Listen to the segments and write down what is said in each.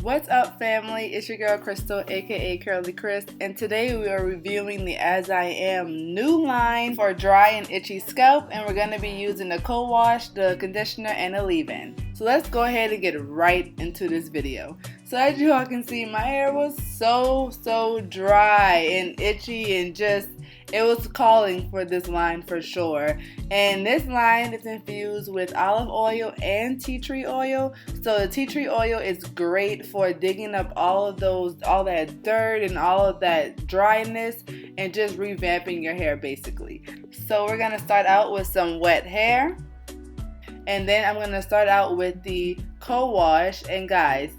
What's up, family? It's your girl Crystal, aka Curly Chris, and today we are reviewing the As I Am new line for dry and itchy scalp, and we're going to be using the co-wash, the conditioner, and the leave-in. So let's go ahead and get right into this video. So as you all can see, my hair was so dry and itchy and just it was calling for this line for sure. And this line is infused with olive oil and tea tree oil. So the tea tree oil is great for digging up all that dirt and all of that dryness and just revamping your hair basically. So we're gonna start out with some wet hair. And then I'm gonna start out with the co-wash. And guys,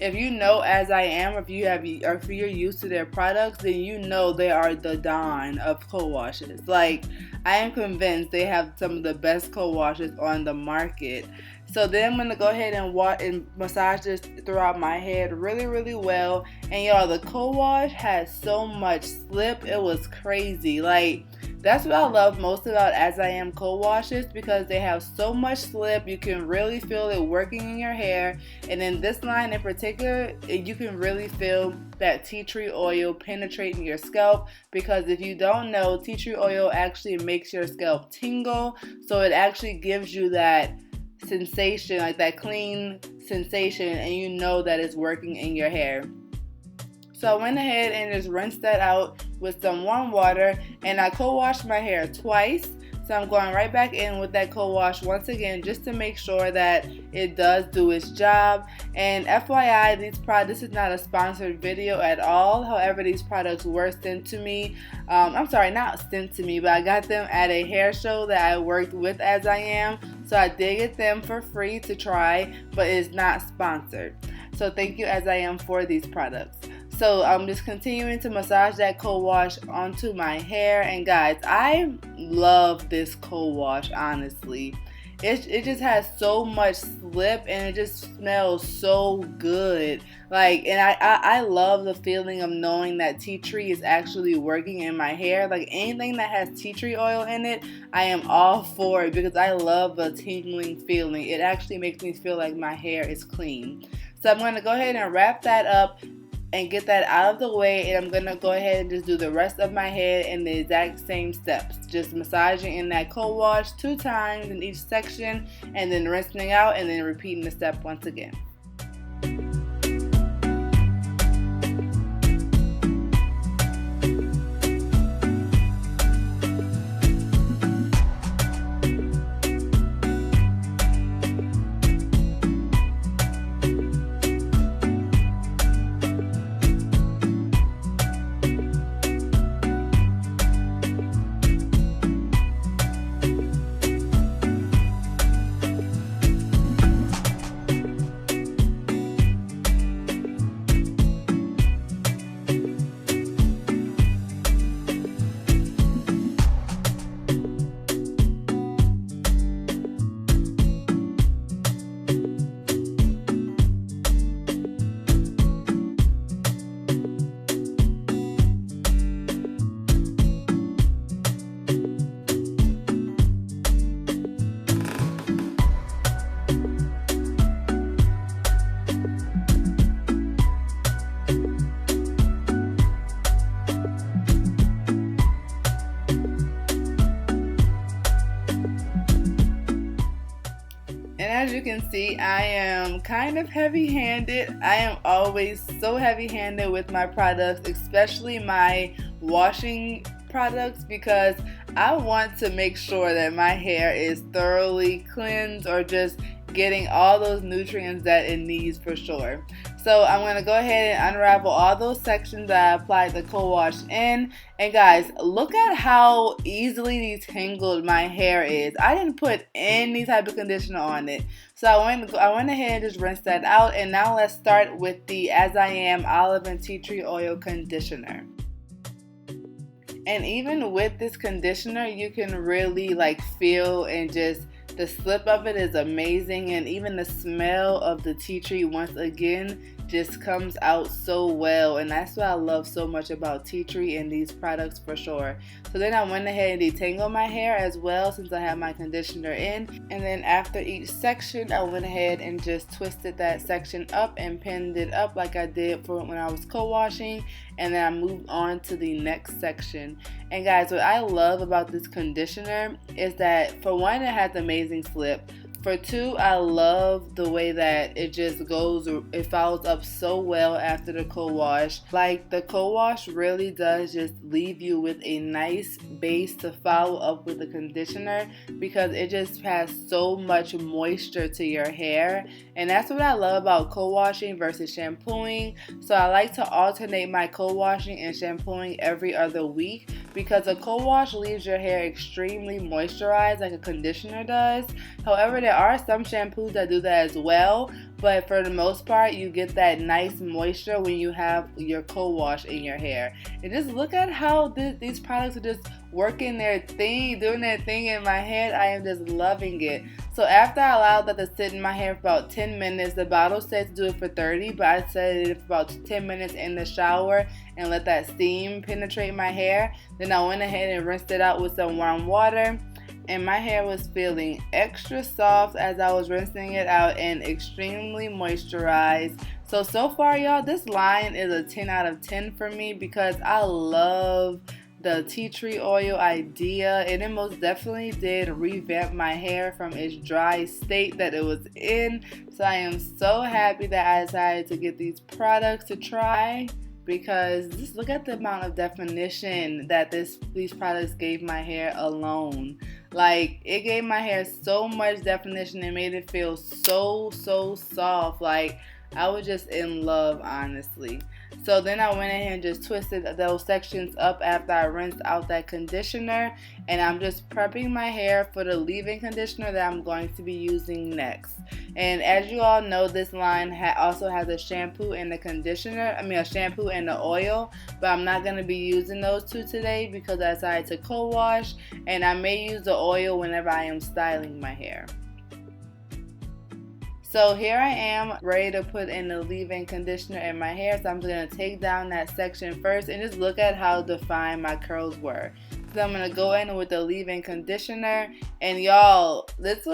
if you know As I Am, or if you're used to their products, then you know they are the dawn of co-washes. Like, I am convinced they have some of the best co-washes on the market. So then I'm going to go ahead and massage this throughout my head really well. And y'all, the co-wash has so much slip, it was crazy. Like, that's what I love most about As I Am co-washes, because they have so much slip. You can really feel it working in your hair. And in this line in particular, you can really feel that tea tree oil penetrating your scalp, because if you don't know, tea tree oil actually makes your scalp tingle. So it actually gives you that sensation, like that clean sensation, and you know that it's working in your hair. So I went ahead and just rinsed that out with some warm water, and I co-washed my hair twice. So I'm going right back in with that co-wash once again, just to make sure that it does do its job. And FYI, this is not a sponsored video at all. However, these products were sent to me. I'm sorry, not sent to me, but I got them at a hair show that I worked with As I Am. So I did get them for free to try, but it's not sponsored. So thank you As I Am for these products. So I'm just continuing to massage that co-wash onto my hair. And guys, I love this co-wash, honestly. It just has so much slip and it just smells so good. Like, and I love the feeling of knowing that tea tree is actually working in my hair. Like, anything that has tea tree oil in it, I am all for it, because I love the tingling feeling. It actually makes me feel like my hair is clean. So I'm going to go ahead and wrap that up and get that out of the way, and I'm gonna go ahead and just do the rest of my head in the exact same steps, just massaging in that co-wash 2 times in each section, and then rinsing out, and then repeating the step once again. And as you can see, I am kind of heavy-handed. I am always so heavy-handed with my products, especially my washing products, because I want to make sure that my hair is thoroughly cleansed, or just getting all those nutrients that it needs for sure. So I'm going to go ahead and unravel all those sections that I applied the co-wash in. And guys, look at how easily detangled my hair is. I didn't put any type of conditioner on it. So I went ahead and just rinsed that out. And now let's start with the As I Am olive and tea tree oil conditioner. And even with this conditioner, you can really like feel, and just the slip of it is amazing, and even the smell of the tea tree once again just comes out so well, and that's what I love so much about tea tree and these products for sure. So then I went ahead and detangled my hair as well since I have my conditioner in, and then after each section I went ahead and just twisted that section up and pinned it up like I did for when I was co-washing, and then I moved on to the next section. And guys, what I love about this conditioner is that for one, it has amazing slip. For two, I love the way that it just goes, it follows up so well after the co-wash. Like, the co-wash really does just leave you with a nice base to follow up with the conditioner, because it just has so much moisture to your hair. And that's what I love about co-washing versus shampooing. So I like to alternate my co-washing and shampooing every other week, because a co-wash leaves your hair extremely moisturized like a conditioner does. However, there are some shampoos that do that as well, but for the most part, you get that nice moisture when you have your co-wash in your hair. And just look at how these products are just working their thing, doing their thing in my head. I am just loving it. So after I allowed that to sit in my hair for about 10 minutes, the bottle said to do it for 30, but I set it for about 10 minutes in the shower and let that steam penetrate my hair. Then I went ahead and rinsed it out with some warm water, and my hair was feeling extra soft as I was rinsing it out and extremely moisturized. So far, y'all, this line is a 10 out of 10 for me, because I love the tea tree oil idea, and it most definitely did revamp my hair from its dry state that it was in. So I am so happy that I decided to get these products to try, because just look at the amount of definition that these products gave my hair alone. Like, it gave my hair so much definition and made it feel so soft. Like, I was just in love, honestly. So then I went ahead and just twisted those sections up after I rinsed out that conditioner, and I'm just prepping my hair for the leave-in conditioner that I'm going to be using next. And as you all know, this line also has a shampoo and a conditioner, a shampoo and the oil, but I'm not going to be using those two today because I decided to co-wash, and I may use the oil whenever I am styling my hair. So here I am ready to put in the leave-in conditioner in my hair. So I'm just going to take down that section first and just look at how defined my curls were. So I'm going to go in with the leave-in conditioner, and y'all, this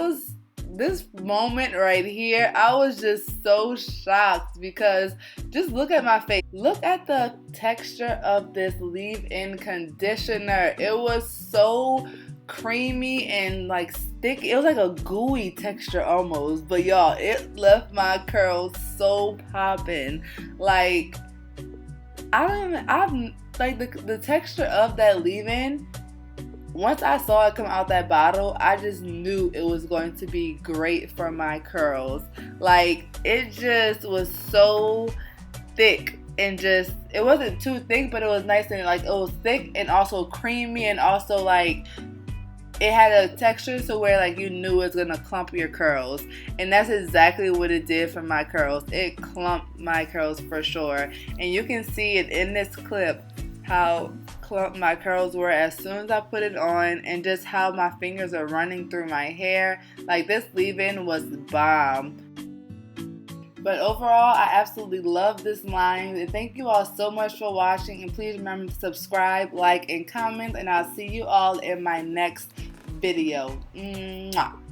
moment right here, I was just so shocked, because just look at my face. Look at the texture of this leave-in conditioner. It was so creamy and like thick. It was like a gooey texture almost, but y'all, it left my curls so popping. Like, the texture of that leave-in, once I saw it come out that bottle, I just knew it was going to be great for my curls. Like, it just was so thick, and just, it wasn't too thick, but it was nice, and like, it was thick and also creamy, and also like, it had a texture to where like you knew it was gonna clump your curls, and that's exactly what it did for my curls. It clumped my curls for sure, and you can see it in this clip how clumped my curls were as soon as I put it on, and just how my fingers are running through my hair. Like, this leave-in was bomb. But overall, I absolutely love this line, and thank you all so much for watching, and please remember to subscribe, like, and comment, and I'll see you all in my next video. Mwah.